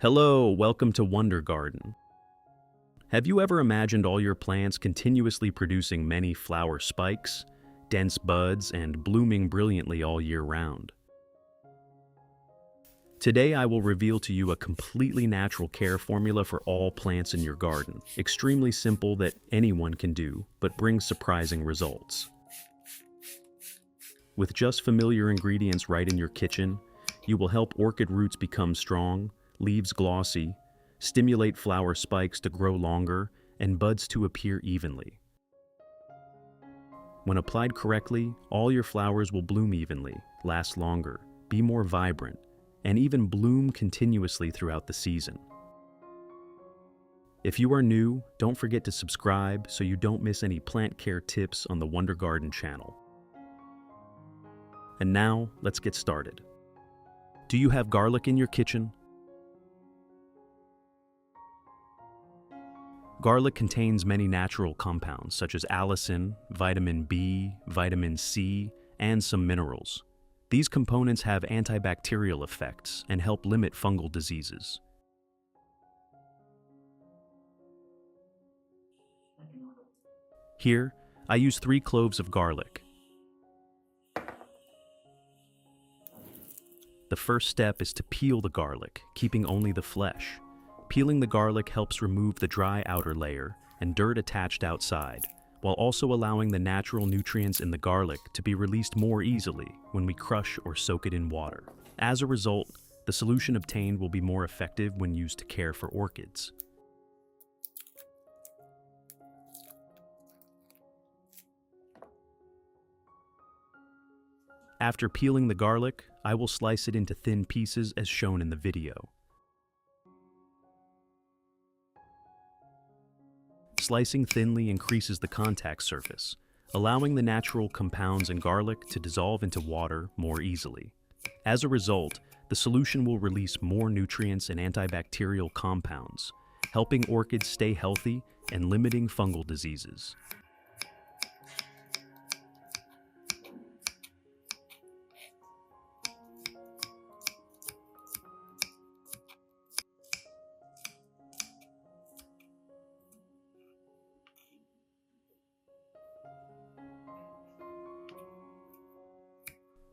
Hello, welcome to Wonder Garden. Have you ever imagined all your plants continuously producing many flower spikes, dense buds, and blooming brilliantly all year round? Today I will reveal to you a completely natural care formula for all plants in your garden. Extremely simple that anyone can do, but brings surprising results. With just familiar ingredients right in your kitchen, you will help orchid roots become strong, leaves glossy, stimulate flower spikes to grow longer, and buds to appear evenly. When applied correctly, all your flowers will bloom evenly, last longer, be more vibrant, and even bloom continuously throughout the season. If you are new, don't forget to subscribe so you don't miss any plant care tips on the Wonder Garden channel. And now, let's get started. Do you have garlic in your kitchen? Garlic contains many natural compounds such as allicin, vitamin B, vitamin C, and some minerals. These components have antibacterial effects and help limit fungal diseases. Here, I use 3 cloves of garlic. The first step is to peel the garlic, keeping only the flesh. Peeling the garlic helps remove the dry outer layer and dirt attached outside, while also allowing the natural nutrients in the garlic to be released more easily when we crush or soak it in water. As a result, the solution obtained will be more effective when used to care for orchids. After peeling the garlic, I will slice it into thin pieces as shown in the video. Slicing thinly increases the contact surface, allowing the natural compounds in garlic to dissolve into water more easily. As a result, the solution will release more nutrients and antibacterial compounds, helping orchids stay healthy and limiting fungal diseases.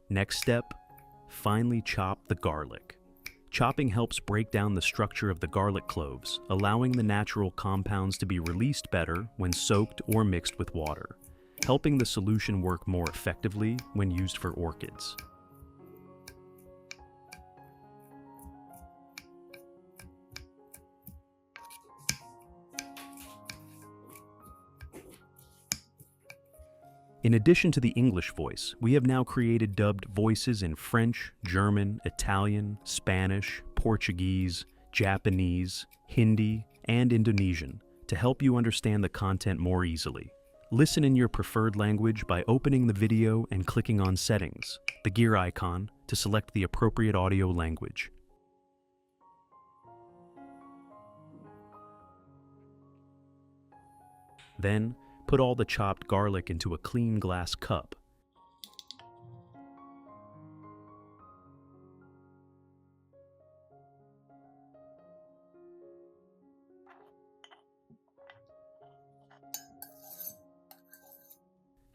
Next step, finely chop the garlic. Chopping helps break down the structure of the garlic cloves, allowing the natural compounds to be released better when soaked or mixed with water, helping the solution work more effectively when used for orchids. In addition to the English voice, we have now created dubbed voices in French, German, Italian, Spanish, Portuguese, Japanese, Hindi, and Indonesian to help you understand the content more easily. Listen in your preferred language by opening the video and clicking on Settings, the gear icon, to select the appropriate audio language. Then, put all the chopped garlic into a clean glass cup.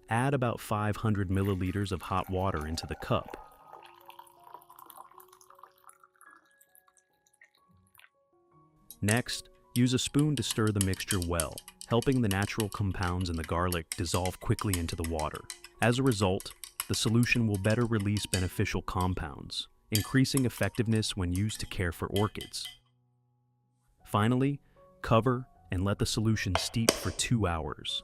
Add about 500 milliliters of hot water into the cup. Next, use a spoon to stir the mixture well, helping the natural compounds in the garlic dissolve quickly into the water. As a result, the solution will better release beneficial compounds, increasing effectiveness when used to care for orchids. Finally, cover and let the solution steep for 2 hours.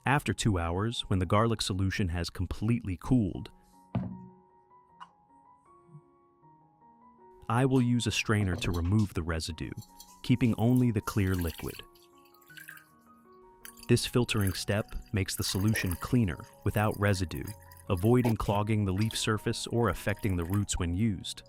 After 2 hours, when the garlic solution has completely cooled, I will use a strainer to remove the residue, keeping only the clear liquid. This filtering step makes the solution cleaner without residue, avoiding clogging the leaf surface or affecting the roots when used.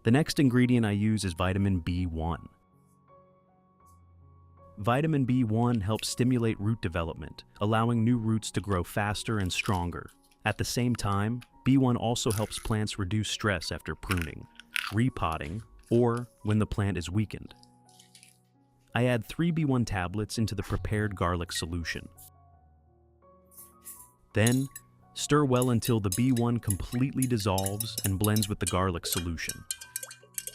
The next ingredient I use is vitamin B1. Vitamin B1 helps stimulate root development, allowing new roots to grow faster and stronger. At the same time, B1 also helps plants reduce stress after pruning, repotting, or when the plant is weakened. I add 3 B1 tablets into the prepared garlic solution. Then, stir well until the B1 completely dissolves and blends with the garlic solution.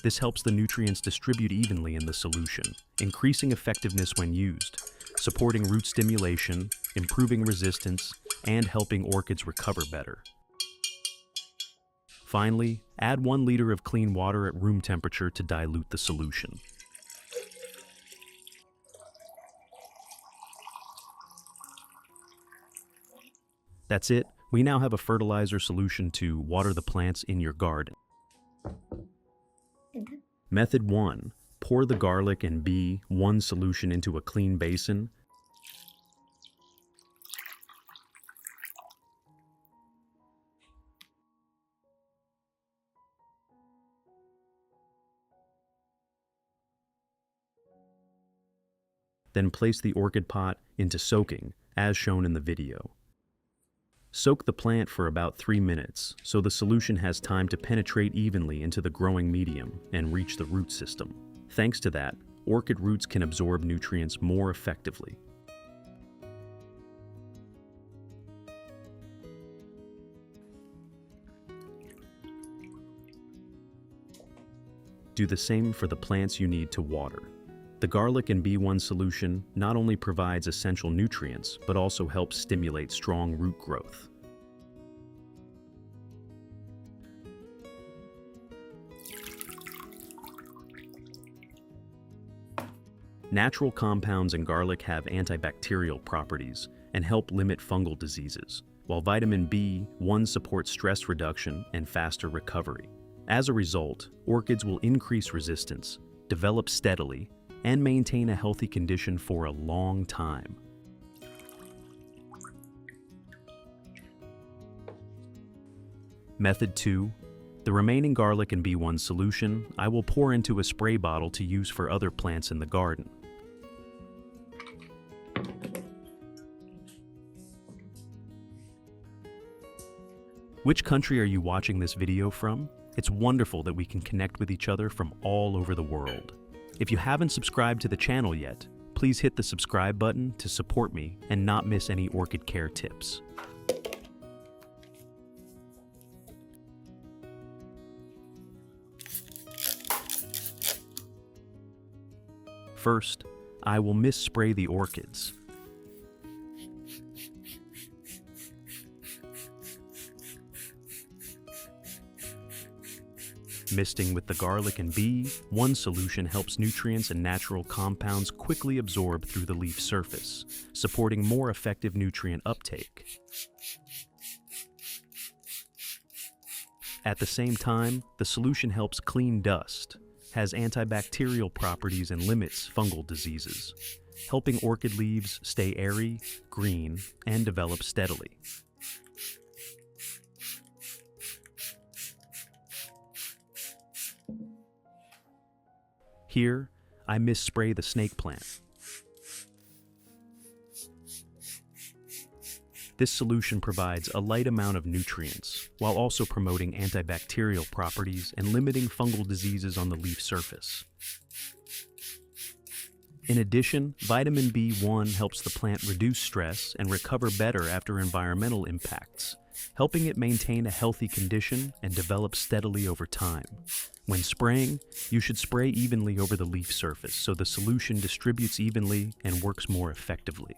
This helps the nutrients distribute evenly in the solution, increasing effectiveness when used, supporting root stimulation, improving resistance, and helping orchids recover better. Finally, add 1 liter of clean water at room temperature to dilute the solution. That's it. We now have a fertilizer solution to water the plants in your garden. Method 1. Pour the garlic and B1 solution into a clean basin. Then place the orchid pot into soaking, as shown in the video. Soak the plant for about 3 minutes, so the solution has time to penetrate evenly into the growing medium and reach the root system. Thanks to that, orchid roots can absorb nutrients more effectively. Do the same for the plants you need to water. The garlic and B1 solution not only provides essential nutrients, but also helps stimulate strong root growth. Natural compounds in garlic have antibacterial properties and help limit fungal diseases, while vitamin B1 supports stress reduction and faster recovery. As a result, orchids will increase resistance, develop steadily, and maintain a healthy condition for a long time. Method 2. The remaining garlic and B1 solution I will pour into a spray bottle to use for other plants in the garden. Which country are you watching this video from? It's wonderful that we can connect with each other from all over the world. If you haven't subscribed to the channel yet, please hit the subscribe button to support me and not miss any orchid care tips. First, I will mist spray the orchids. Misting with the garlic and B1 solution helps nutrients and natural compounds quickly absorb through the leaf surface, supporting more effective nutrient uptake. At the same time, the solution helps clean dust, has antibacterial properties, and limits fungal diseases, helping orchid leaves stay airy, green, and develop steadily. Here, I mist spray the snake plant. This solution provides a light amount of nutrients, while also promoting antibacterial properties and limiting fungal diseases on the leaf surface. In addition, vitamin B1 helps the plant reduce stress and recover better after environmental impacts, helping it maintain a healthy condition and develop steadily over time. When spraying, you should spray evenly over the leaf surface so the solution distributes evenly and works more effectively.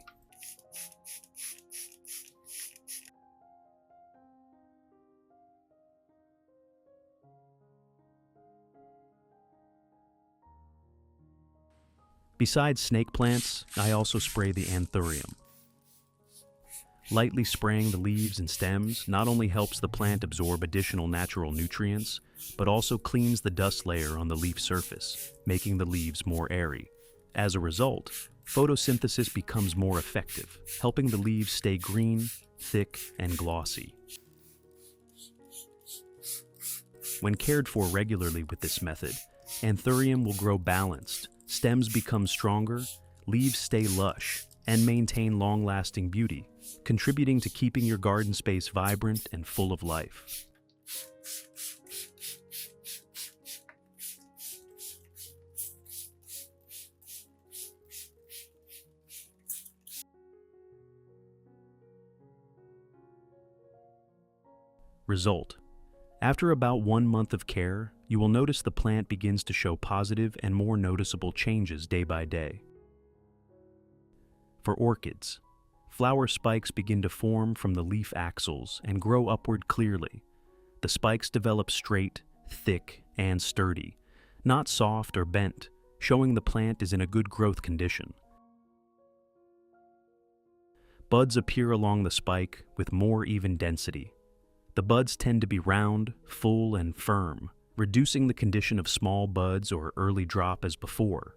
Besides snake plants, I also spray the anthurium. Lightly spraying the leaves and stems not only helps the plant absorb additional natural nutrients, but also cleans the dust layer on the leaf surface, making the leaves more airy. As a result, photosynthesis becomes more effective, helping the leaves stay green, thick, and glossy. When cared for regularly with this method, anthurium will grow balanced, stems become stronger, leaves stay lush, and maintain long-lasting beauty, contributing to keeping your garden space vibrant and full of life. Result: after about 1 month of care, you will notice the plant begins to show positive and more noticeable changes day by day. For orchids, flower spikes begin to form from the leaf axils and grow upward clearly. The spikes develop straight, thick, and sturdy, not soft or bent, showing the plant is in a good growth condition. Buds appear along the spike with more even density. The buds tend to be round, full, and firm, reducing the condition of small buds or early drop as before.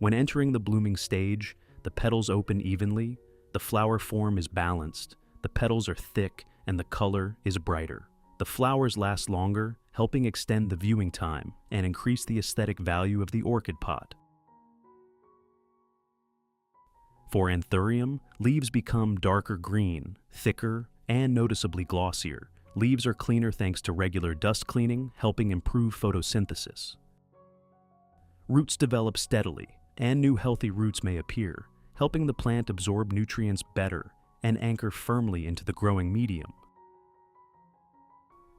When entering the blooming stage, the petals open evenly, the flower form is balanced, the petals are thick, and the color is brighter. The flowers last longer, helping extend the viewing time and increase the aesthetic value of the orchid pot. For anthurium, leaves become darker green, thicker, and noticeably glossier. Leaves are cleaner thanks to regular dust cleaning, helping improve photosynthesis. Roots develop steadily, and new healthy roots may appear, helping the plant absorb nutrients better and anchor firmly into the growing medium.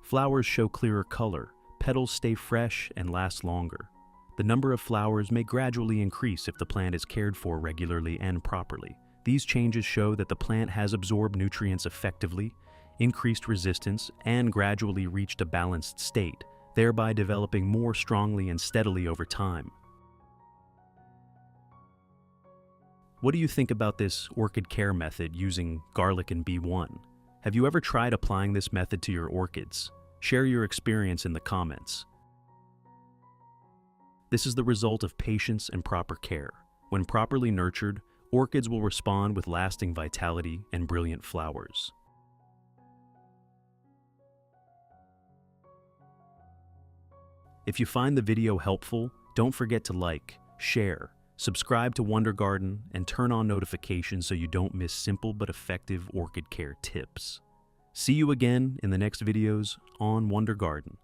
Flowers show clearer color, petals stay fresh and last longer. The number of flowers may gradually increase if the plant is cared for regularly and properly. These changes show that the plant has absorbed nutrients effectively, increased resistance, and gradually reached a balanced state, thereby developing more strongly and steadily over time. What do you think about this orchid care method using garlic and B1? Have you ever tried applying this method to your orchids? Share your experience in the comments. This is the result of patience and proper care. When properly nurtured, orchids will respond with lasting vitality and brilliant flowers. If you find the video helpful, don't forget to like, share, subscribe to Wonder Garden, and turn on notifications so you don't miss simple but effective orchid care tips. See you again in the next videos on Wonder Garden.